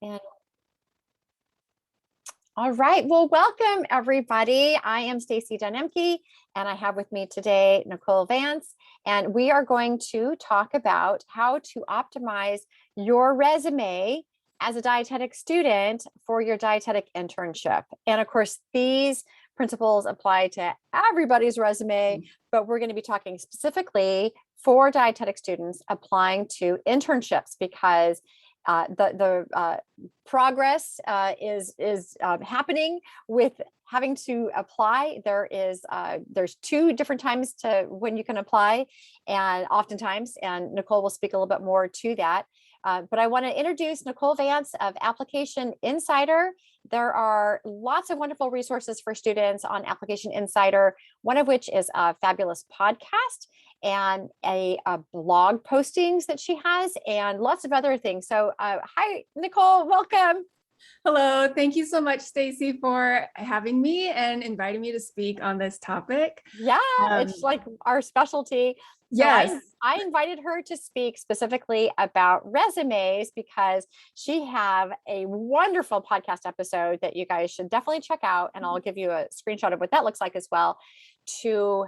And all right, well, welcome everybody. I am Stacey and I have with me today Nicole Vance, and we are going to talk about how to optimize your resume as a dietetic student for your dietetic internship. And of course, these principles apply to everybody's resume, but we're going to be talking specifically for dietetic students applying to internships because the progress is happening with having to apply. There's two different times to when you can apply, and oftentimes, and Nicole will speak a little bit more to that. But I want to introduce Nicole Vance of Application Insider. There are lots of wonderful resources for students on Application Insider, one of which is a fabulous podcast and a blog postings that she has and lots of other things. So hi, Nicole, welcome. Hello, thank you so much, Stacey, for having me and inviting me to speak on this topic. Yeah, it's like our specialty. So yes. I invited her to speak specifically about resumes because she have a wonderful podcast episode that you guys should definitely check out. And I'll give you a screenshot of what that looks like as well, to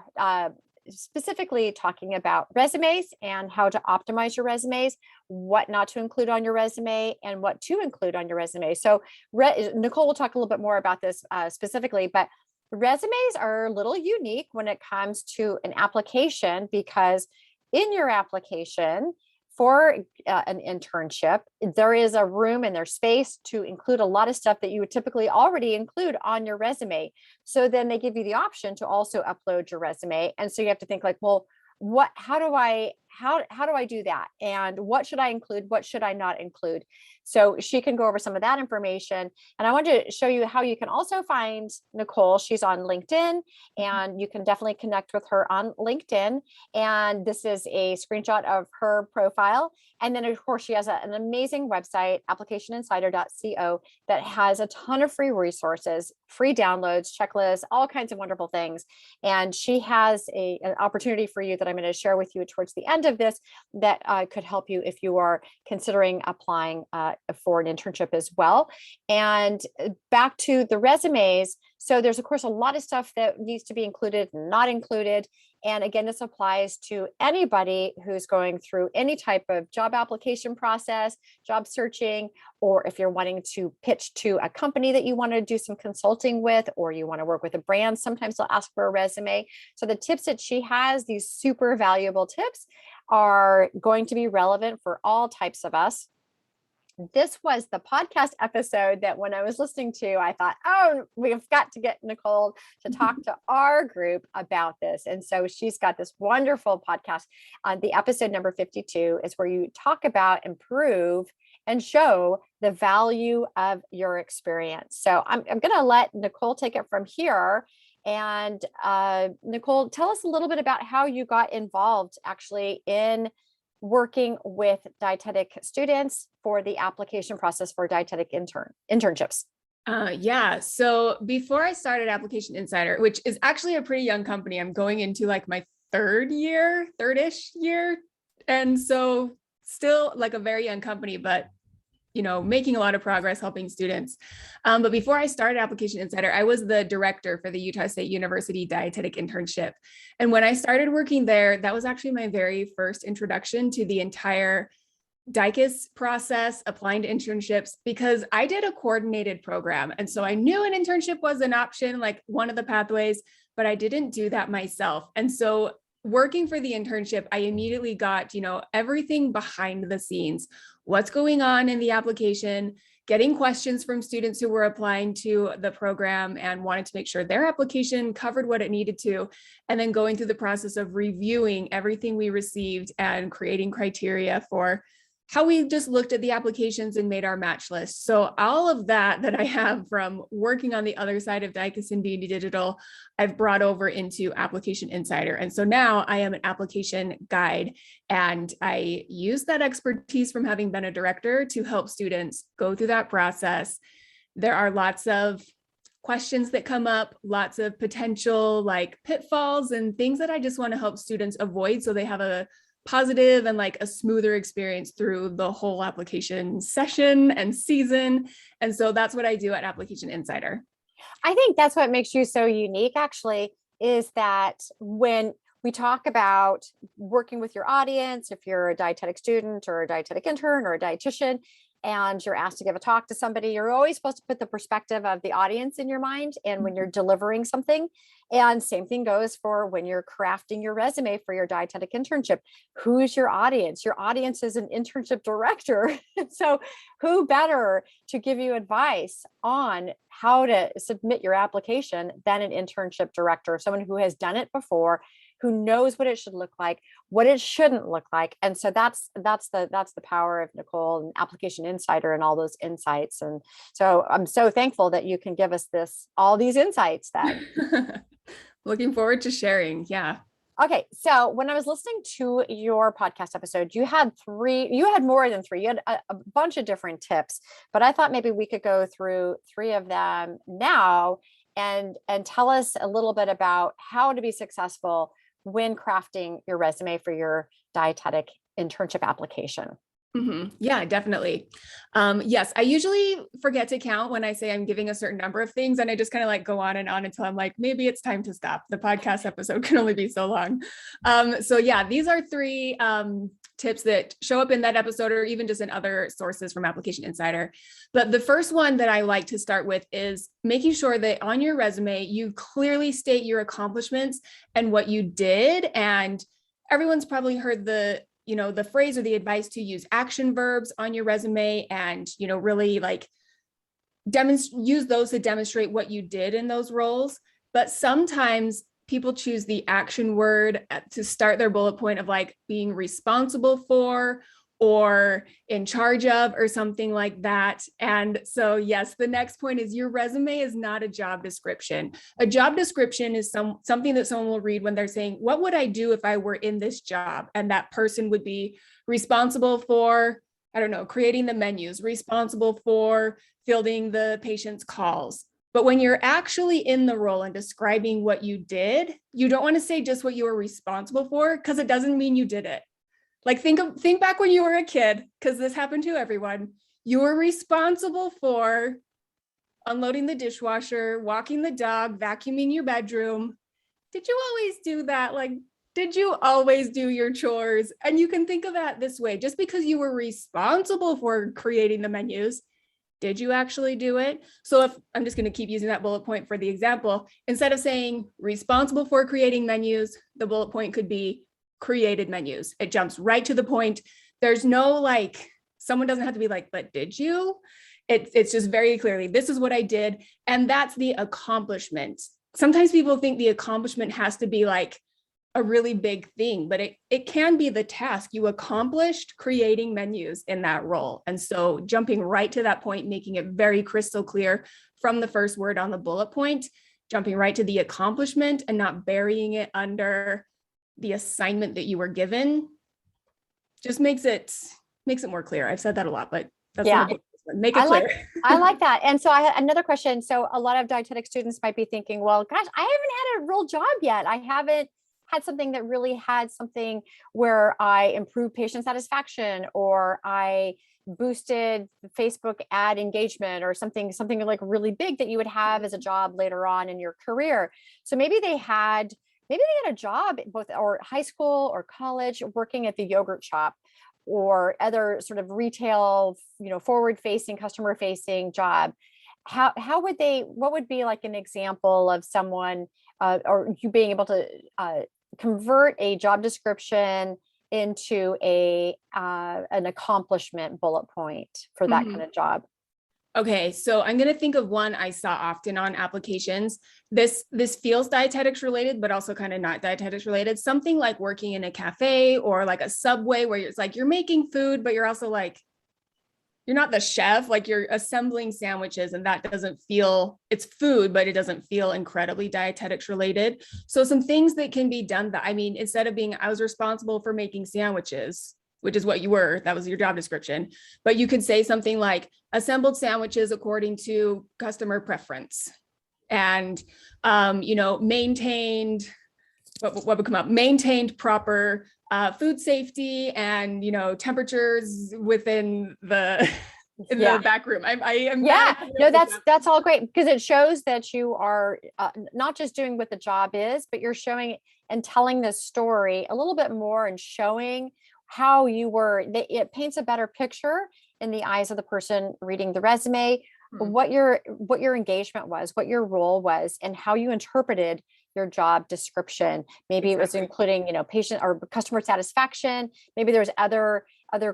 specifically talking about resumes and how to optimize your resumes, what not to include on your resume and what to include on your resume. So Nicole will talk a little bit more about this specifically, but resumes are a little unique when it comes to an application because in your application for an internship, there is a room and there's space to include a lot of stuff that you would typically already include on your resume. So then they give you the option to also upload your resume. And so you have to think like, well, how do I do that? And what should I include? What should I not include? So she can go over some of that information. And I want to show you how you can also find Nicole. She's on LinkedIn and you can definitely connect with her on LinkedIn. And this is a screenshot of her profile. And then of course she has an amazing website, applicationinsider.co, that has a ton of free resources, free downloads, checklists, all kinds of wonderful things. And she has an opportunity for you that I'm going to share with you towards the end of this that could help you if you are considering applying for an internship as well. And back to the resumes. So there's of course a lot of stuff that needs to be included, not included. And again, this applies to anybody who's going through any type of job application process, job searching, or if you're wanting to pitch to a company that you want to do some consulting with, or you want to work with a brand, sometimes they'll ask for a resume. So the tips that she has, these super valuable tips, are going to be relevant for all types of us. This was the podcast episode that when I was listening to, I thought, oh, we've got to get Nicole to talk to our group about this. And so she's got this wonderful podcast. The episode number 52 is where you talk about, improve, and show the value of your experience. So I'm going to let Nicole take it from here. And Nicole, tell us a little bit about how you got involved actually in working with dietetic students for the application process for dietetic internships. Yeah. So before I started Application Insider, which is actually a pretty young company, I'm going into like my third-ish year. And so still like a very young company, but making a lot of progress helping students. But before I started Application Insider, I was the director for the Utah State University Dietetic Internship. And when I started working there, that was actually my very first introduction to the entire DICUS process, applying to internships, because I did a coordinated program. And so I knew an internship was an option, like one of the pathways, but I didn't do that myself. And so working for the internship, I immediately got, everything behind the scenes, what's going on in the application, getting questions from students who were applying to the program and wanted to make sure their application covered what it needed to, and then going through the process of reviewing everything we received and creating criteria for how we just looked at the applications and made our match list. So all of that I have from working on the other side of DICUS and Beauty Digital, I've brought over into Application Insider. And so now I am an application guide, and I use that expertise from having been a director to help students go through that process. There are lots of questions that come up, lots of potential like pitfalls and things that I just want to help students avoid so they have a positive and like a smoother experience through the whole application session and season. And so that's what I do at Application Insider. I think that's what makes you so unique, actually, is that when we talk about working with your audience, if you're a dietetic student or a dietetic intern or a dietitian, and you're asked to give a talk to somebody, you're always supposed to put the perspective of the audience in your mind and when you're delivering something. And same thing goes for when you're crafting your resume for your dietetic internship. Who's your audience? Your audience is an internship director. So who better to give you advice on how to submit your application than an internship director, someone who has done it before, who knows what it should look like, what it shouldn't look like. And so that's the power of Nicole and Application Insider and all those insights. And so I'm so thankful that you can give us all these insights then. Looking forward to sharing. Yeah. Okay. So when I was listening to your podcast episode, you had more than three, you had a bunch of different tips, but I thought maybe we could go through three of them now and tell us a little bit about how to be successful when crafting your resume for your dietetic internship application. Mm-hmm. Yeah, definitely. Yes, I usually forget to count when I say I'm giving a certain number of things, and I just kind of like go on and on until I'm like, maybe it's time to stop. The podcast episode can only be so long. So yeah, these are three tips that show up in that episode or even just in other sources from Application Insider. But the first one that I like to start with is making sure that on your resume, you clearly state your accomplishments and what you did. And everyone's probably heard the phrase or the advice to use action verbs on your resume and, really like use those to demonstrate what you did in those roles. But sometimes people choose the action word to start their bullet point of like being responsible for or in charge of or something like that. And so, yes, the next point is your resume is not a job description. A job description is something that someone will read when they're saying, what would I do if I were in this job? And that person would be responsible for, I don't know, creating the menus, responsible for fielding the patient's calls. But when you're actually in the role and describing what you did, you don't want to say just what you were responsible for, because it doesn't mean you did it. Like think back when you were a kid, because this happened to everyone. You were responsible for unloading the dishwasher, walking the dog, vacuuming your bedroom. Did you always do that? Like, did you always do your chores? And you can think of that this way. Just because you were responsible for creating the menus, did you actually do it? So if I'm just going to keep using that bullet point for the example, instead of saying responsible for creating menus, the bullet point could be created menus. It jumps right to the point. There's no like, someone doesn't have to be like, but did you? It's just very clearly, this is what I did. And that's the accomplishment. Sometimes people think the accomplishment has to be like a really big thing, but it can be the task you accomplished creating menus in that role. And so jumping right to that point, making it very crystal clear from the first word on the bullet point, jumping right to the accomplishment and not burying it under the assignment that you were given, just makes it more clear. I've said that a lot, but that's make it clear. I like that. And so I had another question. So a lot of dietetic students might be thinking, well, gosh, I haven't had a real job yet. I haven't had something that really had something where I improved patient satisfaction or I boosted Facebook ad engagement or something like really big that you would have as a job later on in your career. So maybe they had a job both or high school or college working at the yogurt shop or other sort of retail, forward facing, customer facing job. What would be like an example of someone or you being able to convert a job description into an accomplishment bullet point for that kind of job? Okay, so I'm going to think of one I saw often on applications. This feels dietetics related, but also kind of not dietetics related. Something like working in a cafe or like a Subway where it's like you're making food, but you're also like, you're not the chef, like you're assembling sandwiches and that doesn't feel, it's food, but it doesn't feel incredibly dietetics related. So some things that can be done instead of being, I was responsible for making sandwiches, which is what you were, that was your job description. But you could say something like assembled sandwiches according to customer preference and, maintained, what would come up? Maintained proper food safety and, temperatures within the in Yeah. the back room. I am Yeah, bad at no, examples. that's all great because it shows that you are not just doing what the job is, but you're showing and telling this story a little bit more and showing how you were. It paints a better picture in the eyes of the person reading the resume, Mhm. what your engagement was, what your role was, and how you interpreted your job description. Maybe it was Exactly. including, patient or customer satisfaction. Maybe there's other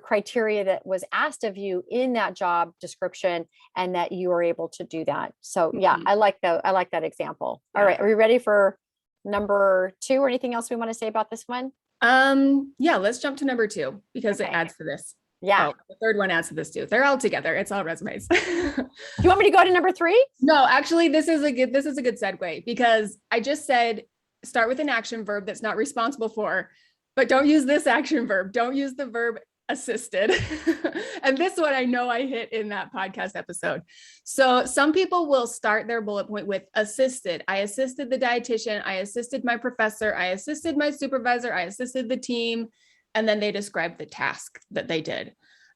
criteria that was asked of you in that job description and that you were able to do that. So yeah, Mhm. I like that example. All Yeah. right. Are we ready for number 2 or anything else we want to say about this one? Yeah, let's jump to number 2 because it Okay. adds to this. Yeah. Oh, the third one adds to this too. They're all together. It's all resumes. Do you want me to go to number 3? No, actually, this is a good segue because I just said start with an action verb that's not responsible for, but don't use this action verb. Don't use the verb assisted. And this one I know I hit in that podcast episode. So some people will start their bullet point with assisted. I assisted the dietitian. I assisted my professor. I assisted my supervisor. I assisted the team. And then they describe the task that they did.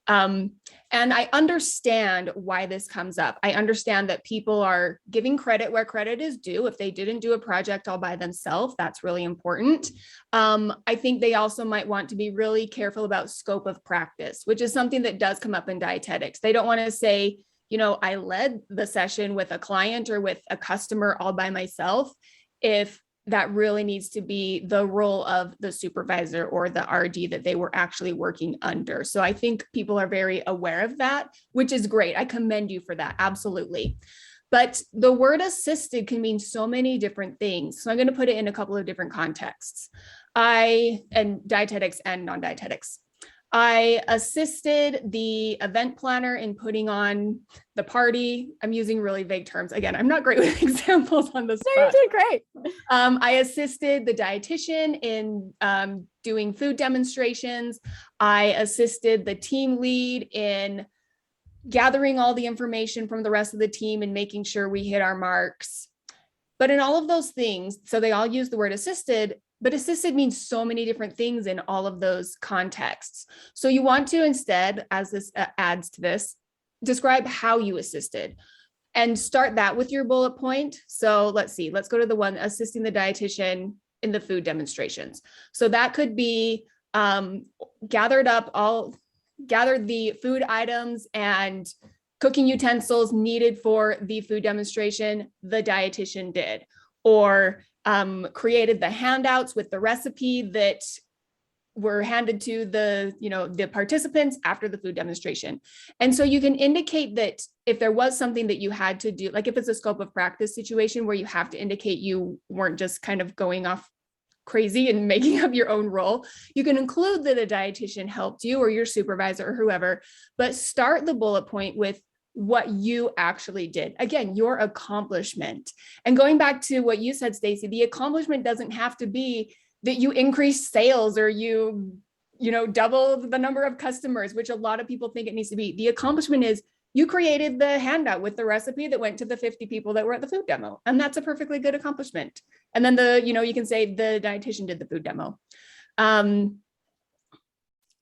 And I understand why this comes up. I understand that people are giving credit where credit is due. If they didn't do a project all by themselves, that's really important. I think they also might want to be really careful about scope of practice, which is something that does come up in dietetics. They don't want to say, I led the session with a client or with a customer all by myself, if that really needs to be the role of the supervisor or the RD that they were actually working under. So I think people are very aware of that, which is great. I commend you for that. Absolutely. But the word assisted can mean so many different things. So I'm going to put it in a couple of different contexts. And dietetics and non-dietetics. I assisted the event planner in putting on the party. I'm using really vague terms. Again, I'm not great with examples on the spot. No, you did great. I assisted the dietitian in doing food demonstrations. I assisted the team lead in gathering all the information from the rest of the team and making sure we hit our marks. But in all of those things, so they all use the word assisted, but assisted means so many different things in all of those contexts. So you want to instead, as this adds to this, describe how you assisted and start that with your bullet point. So let's go to the one assisting the dietitian in the food demonstrations. So that could be gathered the food items and cooking utensils needed for the food demonstration, the dietitian did, or created the handouts with the recipe that were handed to the participants after the food demonstration. And so you can indicate that if there was something that you had to do, like if it's a scope of practice situation where you have to indicate you weren't just kind of going off crazy and making up your own role, you can include that a dietitian helped you or your supervisor or whoever, but start the bullet point with what you actually did. Again, your accomplishment. And going back to what you said, Stacey, the accomplishment doesn't have to be that you increase sales or you double the number of customers, which a lot of people think it needs to be. The accomplishment is you created the handout with the recipe that went to the 50 people that were at the food demo. And that's a perfectly good accomplishment. And then you can say the dietitian did the food demo. I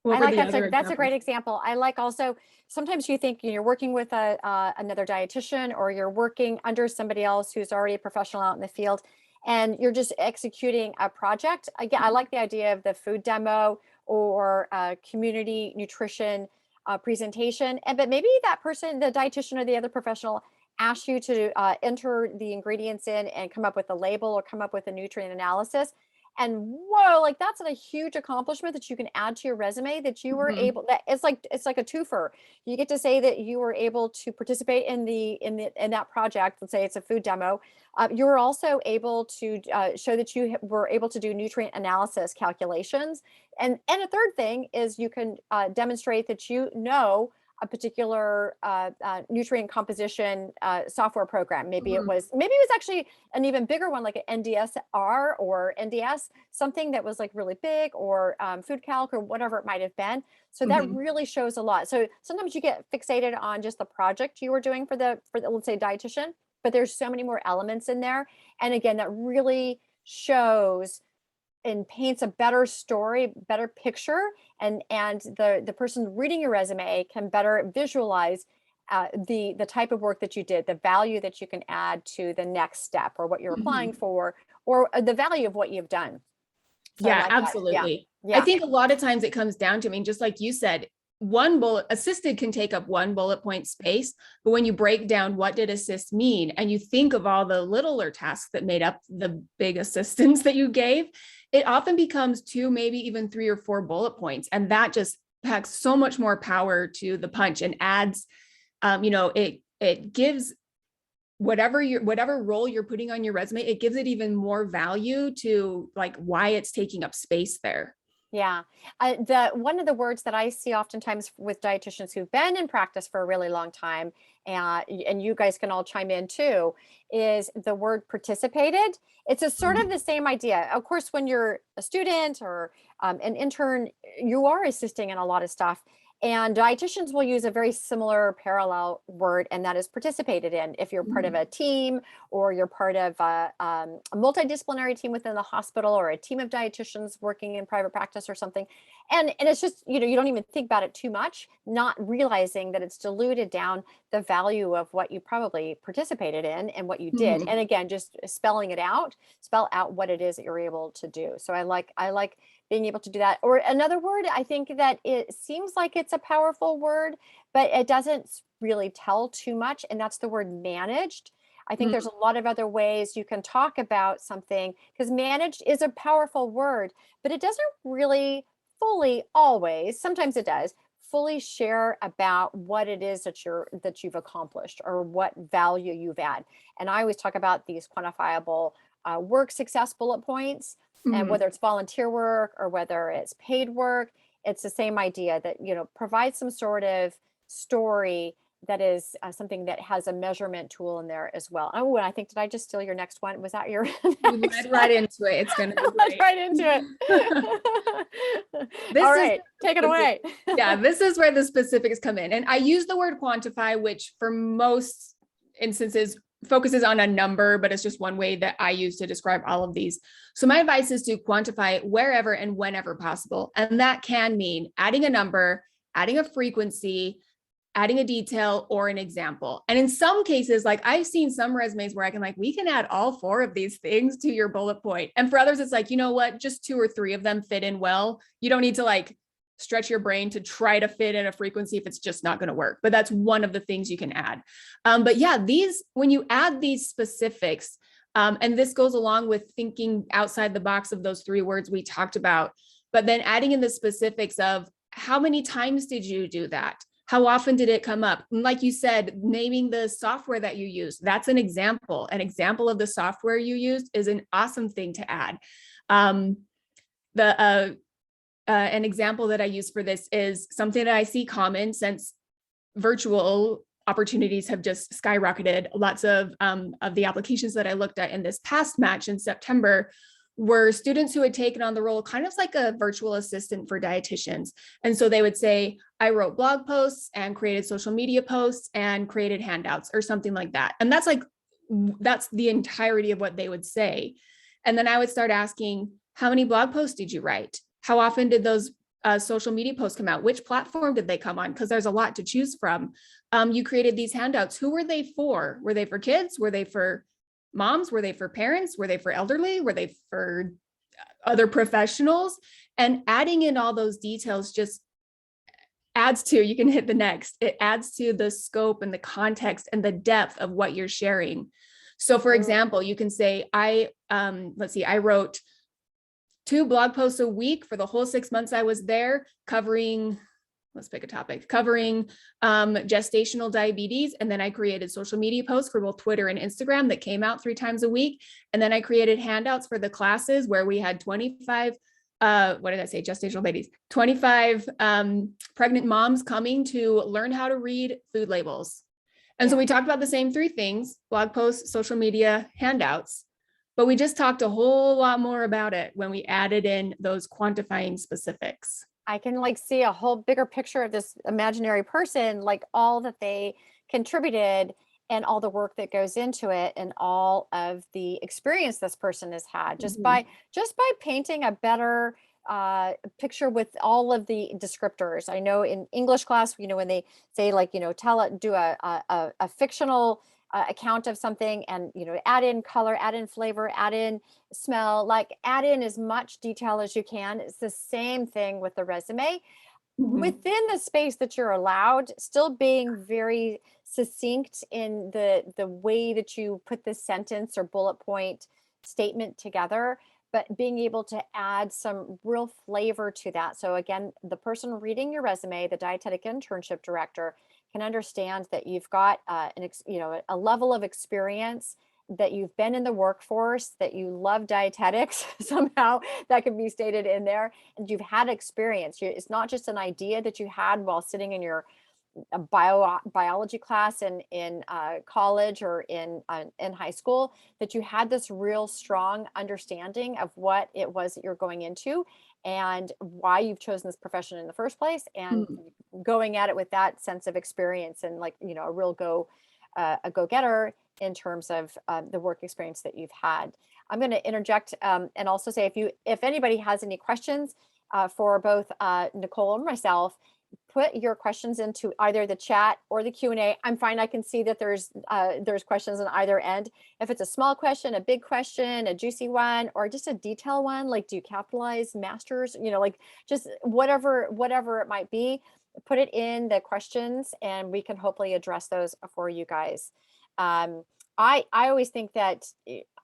like that's a great example. I like also sometimes you think you're working with another dietitian or you're working under somebody else who's already a professional out in the field and you're just executing a project. Again, I like the idea of the food demo or community nutrition presentation. But maybe that person, the dietitian or the other professional, asked you to enter the ingredients in and come up with a label or come up with a nutrient analysis. And whoa, like that's a huge accomplishment that you can add to your resume that you were able, that it's like a twofer. You get to say that you were able to participate in that project. Let's say it's a food demo. You were also able to show that you were able to do nutrient analysis calculations. And a third thing is you can demonstrate that you know a particular nutrient composition software program. Maybe it was actually an even bigger one, like an NDSR or NDS, something that was like really big, or food calc or whatever it might have been. So that really shows a lot. So sometimes you get fixated on just the project you were doing for the let's say dietitian, but there's so many more elements in there. And again, that really shows and paints a better story, better picture, and the person reading your resume can better visualize the type of work that you did, the value that you can add to the next step or what you're applying for, or the value of what you've done. So I Yeah, like that. Yeah. absolutely. I Yeah. think a lot of times it comes down to, I mean, just like you said, one bullet assisted can take up one bullet point space, but when you break down what did assist mean and you think of all the littler tasks that made up the big assistance that you gave, it often becomes two, maybe even 3 or 4 bullet points. And that just packs so much more power to the punch and adds, it gives whatever role you're putting on your resume, it gives it even more value to like why it's taking up space there. Yeah. One of the words that I see oftentimes with dietitians who've been in practice for a really long time, and you guys can all chime in too, is the word participated. It's a sort of the same idea. Of course, when you're a student or an intern, you are assisting in a lot of stuff. And dietitians will use a very similar parallel word, and that is participated in. If you're part of a team or you're part of a multidisciplinary team within the hospital or a team of dietitians working in private practice or something. And it's just, you don't even think about it too much, not realizing that it's diluted down the value of what you probably participated in and what you did. And again, just spell out what it is that you're able to do. So I like being able to do that. Or another word, I think that it seems like it's a powerful word, but it doesn't really tell too much. And that's the word managed. I think there's a lot of other ways you can talk about something, because managed is a powerful word, but it doesn't really fully always, sometimes it does, fully share about what it is that you've accomplished or what value you've had. And I always talk about these quantifiable work success bullet points. And whether it's volunteer work or whether it's paid work, it's the same idea that, provide some sort of story that is something that has a measurement tool in there as well. Oh, and I think, did I just steal your next one? Was that your You led right into it. It's going to be led right into it. All right, take it away. Yeah, this is where the specifics come in. And I use the word quantify, which for most instances focuses on a number, but it's just one way that I use to describe all of these. So my advice is to quantify wherever and whenever possible. And that can mean adding a number, adding a frequency, adding a detail, or an example. And in some cases, like I've seen some resumes where I can we can add all 4 of these things to your bullet point. And for others, it's like, you know what, just 2 or 3 of them fit in well. You don't need to stretch your brain to try to fit in a frequency if it's just not going to work. But that's one of the things you can add. But yeah, when you add these specifics, and this goes along with thinking outside the box of those 3 words we talked about, but then adding in the specifics of how many times did you do that? How often did it come up? And like you said, naming the software that you use, that's an example. An example of the software you used is an awesome thing to add. An example that I use for this is something that I see common since virtual opportunities have just skyrocketed. Lots of the applications that I looked at in this past match in September were students who had taken on the role kind of like a virtual assistant for dietitians. And so they would say, I wrote blog posts and created social media posts and created handouts or something like that. And that's the entirety of what they would say. And then I would start asking, how many blog posts did you write? How often did those social media posts come out? Which platform did they come on? Because there's a lot to choose from. You created these handouts. Who were they for? Were they for kids? Were they for moms? Were they for parents? Were they for elderly? Were they for other professionals? And adding in all those details just adds to, you can hit the next, it adds to the scope and the context and the depth of what you're sharing. So for example, you can say, I wrote 2 blog posts a week for the whole 6 months I was there, covering, let's pick a topic, covering gestational diabetes. And then I created social media posts for both Twitter and Instagram that came out 3 times a week. And then I created handouts for the classes where we had 25, gestational babies, 25 pregnant moms coming to learn how to read food labels. And so we talked about the same 3 things: blog posts, social media, handouts. But we just talked a whole lot more about it when we added in those quantifying specifics. I can see a whole bigger picture of this imaginary person, all that they contributed and all the work that goes into it and all of the experience this person has had Mhm. just by painting a better picture with all of the descriptors. I know in English class, when they say like, do a fictional account of something, and add in color, add in flavor, add in smell, like add in as much detail as you can. It's the same thing with the resume, Mhm. within the space that you're allowed, still being very succinct in the way that you put the sentence or bullet point statement together, but being able to add some real flavor to that. So again, the person reading your resume, the dietetic internship director, can understand that you've got a level of experience, that you've been in the workforce, that you love dietetics somehow, that can be stated in there, and you've had experience. It's not just an idea that you had while sitting in your biology class in college or in high school, that you had this real strong understanding of what it was that you're going into and why you've chosen this profession in the first place, and Mhm. going at it with that sense of experience, and like a real a go-getter in terms of the work experience that you've had. I'm going to interject and also say, if anybody has any questions for both Nicole and myself, put your questions into either the chat or the Q&A. I'm fine. I can see that there's questions on either end. If it's a small question, a big question, a juicy one, or just a detail one, like do you capitalize masters, like just whatever it might be, put it in the questions and we can hopefully address those for you guys. Um, I always think that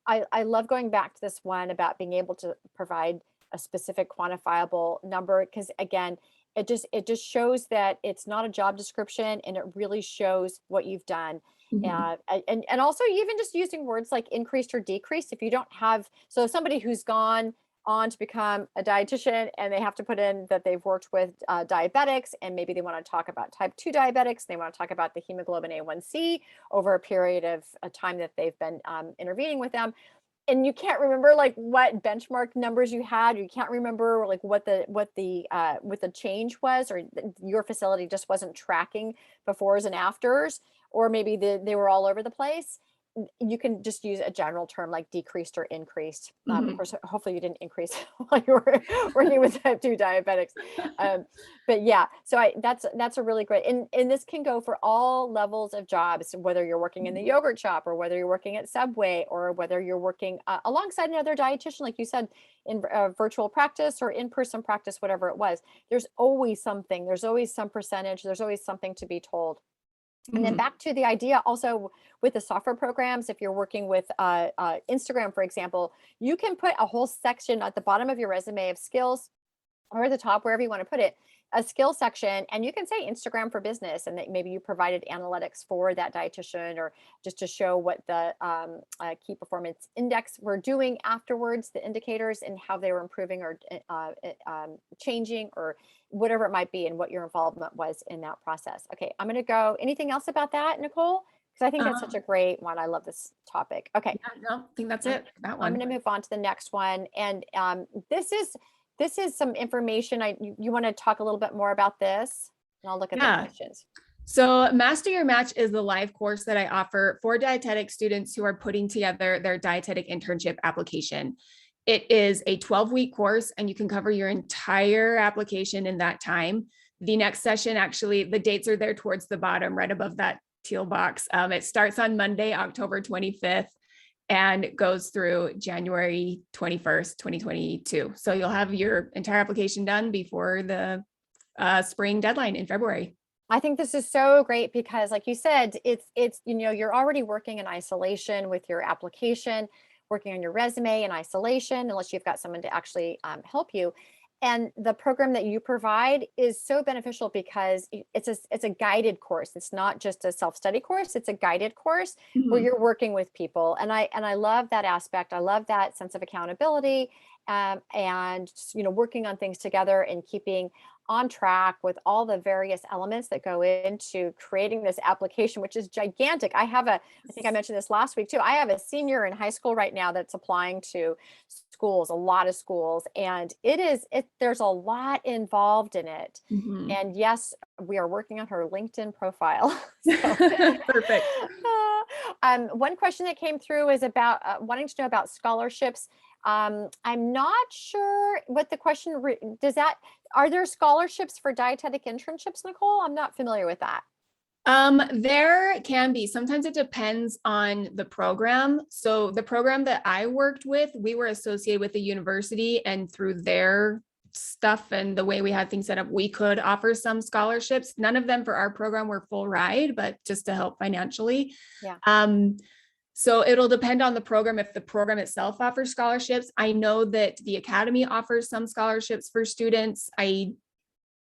I love going back to this one about being able to provide a specific quantifiable number, because again, it just shows that it's not a job description, and it really shows what you've done. Mhm. And also even just using words like increased or decreased, if you don't have, so somebody who's gone on to become a dietitian and they have to put in that they've worked with diabetics, and maybe they want to talk about type 2 diabetics, they want to talk about the hemoglobin A1C over a period of a time that they've been intervening with them, and you can't remember like what benchmark numbers you had, you can't remember like what the change was, or your facility just wasn't tracking befores and afters, or maybe they were all over the place. You can just use a general term like decreased or increased. Of Mhm. course, hopefully you didn't increase while you were working with type 2 diabetics. Um, but yeah, so that's a really great, and this can go for all levels of jobs, whether you're working in the Mhm. yogurt shop, or whether you're working at Subway, or whether you're working alongside another dietitian, like you said, in virtual practice or in-person practice, whatever it was. There's always something. There's always some percentage. There's always something to be told. And then Mhm. back to the idea also with the software programs, if you're working with Instagram, for example, you can put a whole section at the bottom of your resume of skills, or at the top, wherever you want to put it, a skill section, and you can say Instagram for business, and that maybe you provided analytics for that dietitian, or just to show what the key performance index were doing afterwards, the indicators, and how they were improving or changing, or whatever it might be, and what your involvement was in that process. Okay, I'm going to go. Anything else about that, Nicole? Because I think that's such a Um, great one. I love this topic. Okay, yeah, no, I think that's I'm it. That I'm one. going to move on to the next one, and this is some information. You want to talk a little bit more about this, and I'll look at the Yeah. questions. So Master Your Match is the live course that I offer for dietetic students who are putting together their dietetic internship application. It is a 12-week course, and you can cover your entire application in that time. The next session, actually, the dates are there towards the bottom, right above that teal box. It starts on Monday, October 25th, and goes through January 21st, 2022. So you'll have your entire application done before the spring deadline in February. I think this is so great because, like you said, it's you're already working in isolation with your application, working on your resume in isolation, unless you've got someone to actually help you. And the program that you provide is so beneficial because it's a guided course. It's not just a self-study course. It's a guided course where Mhm. you're working with people, and I love that aspect. I love that sense of accountability, and working on things together and keeping on track with all the various elements that go into creating this application, which is gigantic. I think I mentioned this last week too. I have a senior in high school right now that's applying to schools, a lot of schools, and there's a lot involved in it. Mhm. And yes, we are working on her LinkedIn profile. So Perfect. One question that came through is about wanting to know about scholarships. I'm not sure what the question are there scholarships for dietetic internships, Nicole? I'm not familiar with that. There can be. Sometimes it depends on the program. So the program that I worked with, we were associated with the university, and through their stuff and the way we had things set up, we could offer some scholarships. None of them for our program were full ride, but just to help financially. Yeah. So it'll depend on the program. If the program itself offers scholarships, I know that the academy offers some scholarships for students. I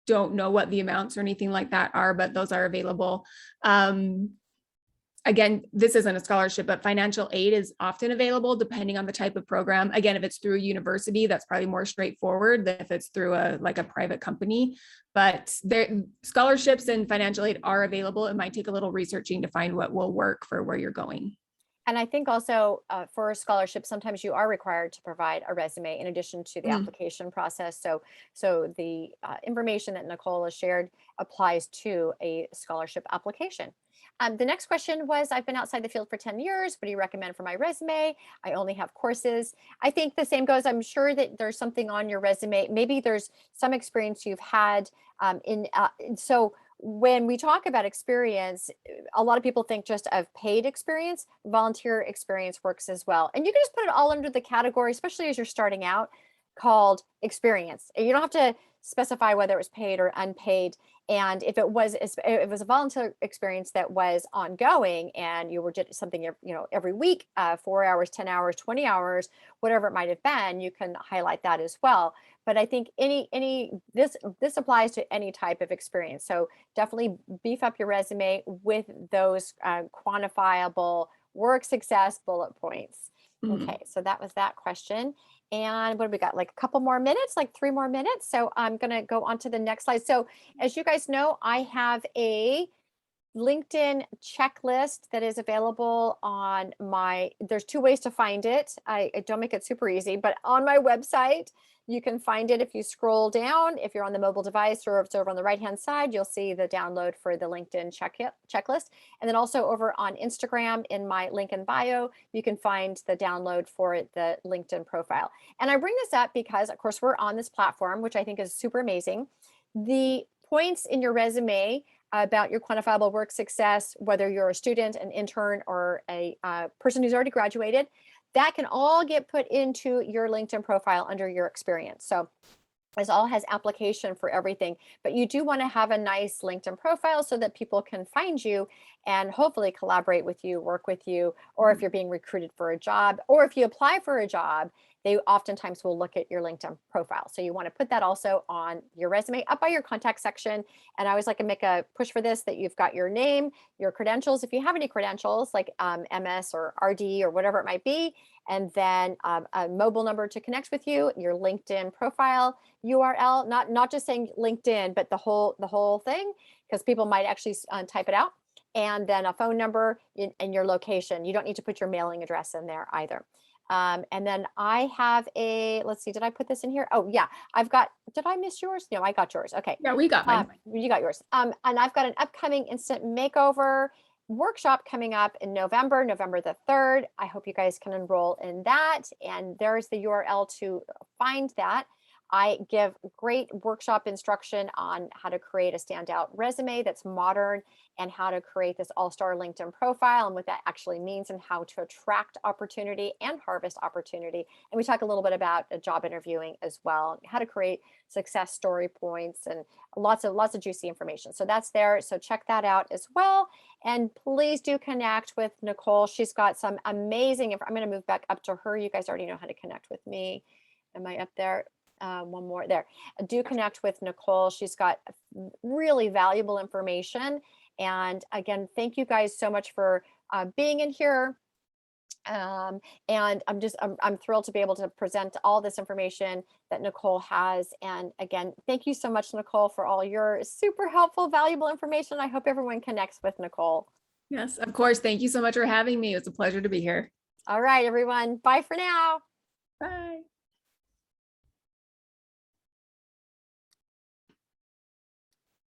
don't know what the amounts or anything like that are, but those are available. Again, this isn't a scholarship, but financial aid is often available depending on the type of program. Again, if it's through a university, that's probably more straightforward than if it's through a private company. But scholarships and financial aid are available. It might take a little researching to find what will work for where you're going. And I think also for a scholarship, sometimes you are required to provide a resume in addition to the application process. So the information that Nicole has shared applies to a scholarship application. The next question was, I've been outside the field for 10 years. What do you recommend for my resume? I only have courses. I think the same goes. I'm sure that there's something on your resume. Maybe there's some experience you've had so when we talk about experience, a lot of people think just of paid experience. Volunteer experience works as well. And you can just put it all under the category, especially as you're starting out, called experience. And you don't have to specify whether it was paid or unpaid. And if it was a volunteer experience that was ongoing and you were just something, every week, 4 hours, 10 hours, 20 hours, whatever it might have been, you can highlight that as well. But I think this applies to any type of experience. So definitely beef up your resume with those quantifiable work success bullet points. Okay, so that was that question. And what have we got? Like a couple more minutes, like 3 more minutes. So I'm going to go on to the next slide. So as you guys know, I have a LinkedIn checklist that is available on there's 2 ways to find it. I don't make it super easy, but on my website, you can find it if you scroll down. If you're on the mobile device or if it's over on the right-hand side, you'll see the download for the LinkedIn checklist. And then also over on Instagram in my link in bio, you can find the download for the LinkedIn profile. And I bring this up because, of course, we're on this platform, which I think is super amazing. The points in your resume about your quantifiable work success, whether you're a student, an intern, or a person who's already graduated, that can all get put into your LinkedIn profile under your experience. So this all has application for everything, but you do want to have a nice LinkedIn profile so that people can find you and hopefully collaborate with you, work with you, or if you're being recruited for a job, or if you apply for a job, they oftentimes will look at your LinkedIn profile. So you want to put that also on your resume up by your contact section. And I always like to make a push for this, that you've got your name, your credentials, if you have any credentials like MS or RD or whatever it might be, and then a mobile number to connect with you, your LinkedIn profile URL, not just saying LinkedIn, but the whole thing, because people might actually type it out, and then a phone number and your location. You don't need to put your mailing address in there either. And then I have let's see, did I put this in here? Oh yeah, did I miss yours? No, I got yours. Okay. Yeah, we got mine. You got yours. And I've got an upcoming instant makeover workshop coming up in November the 3rd. I hope you guys can enroll in that. And there's the URL to find that. I give great workshop instruction on how to create a standout resume that's modern, and how to create this all-star LinkedIn profile and what that actually means, and how to attract opportunity and harvest opportunity. And we talk a little bit about job interviewing as well, how to create success story points, and lots of juicy information. So that's there. So check that out as well. And please do connect with Nicole. She's got some amazing, I'm going to move back up to her. You guys already know how to connect with me. Am I up there? One more there. Do connect with Nicole. She's got really valuable information. And again, thank you guys so much for being in here. And I'm thrilled to be able to present all this information that Nicole has. And again, thank you so much, Nicole, for all your super helpful, valuable information. I hope everyone connects with Nicole. Yes, of course. Thank you so much for having me. It was a pleasure to be here. All right, everyone. Bye for now. Bye.